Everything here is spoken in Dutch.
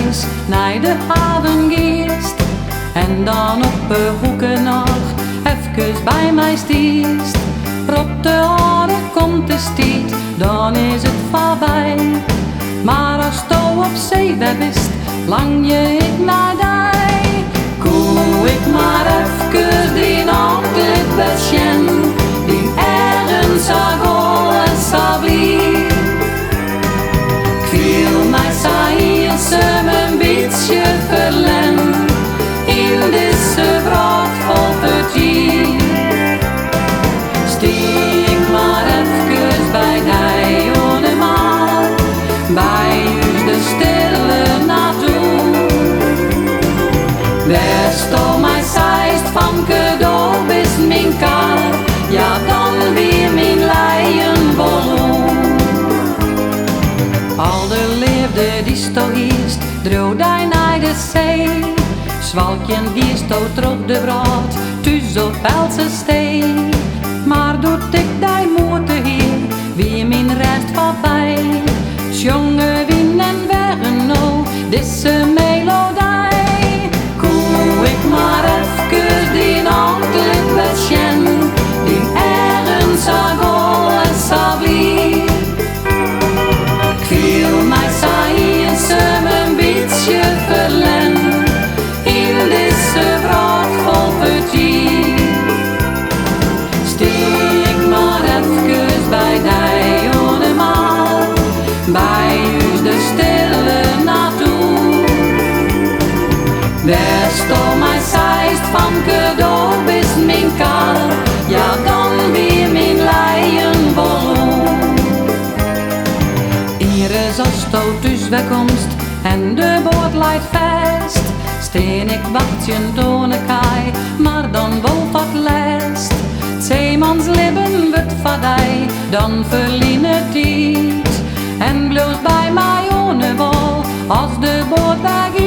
reis naar de haven geest. En dan op de hoeken nog even bij mij stiest. Op de aarde komt de stiet, dan is het voorbij. Maar als je op zee bent, lang je ik naar die. Koe ik maar even die nachtelijk besjen, die ergens zag en sablie. Ik viel mij saai een beetje verlen in deze vracht vol vertier. Stiek maar even bij die allemaal, bij u de stille naartoe. West al mij zeist van cadeau is mijn kaar, ja dan weer mijn leien ballon. Al de liefde die sto hiest, droog die naar de zee. Zwalkjen die sto terug de brood, thuis op Pelse steen. Maar doet ik die moeite hier, wie mijn rest voorbij. Jonge wien en wegen no, deze melodie. Koe ik maar even die nachtelijk besjen, die ergens zag en sablie. Ik viel mij saai een beetje verlen in deze vracht vol vertier. Stiek maar even bij die allemaal, bij u de stille naartoe. West al mij zeist van cadeau is mijn kaar, ja dan weer mijn leien ballon. Hier is als stoot dus wegkomst en de boot leidt vast. Steen ik wacht je tonen kaai, maar dan wolf wat lest. Zeemans leven wordt vadij, dan verlien het niet. En bloos bij mij ohne wol, als de boot weg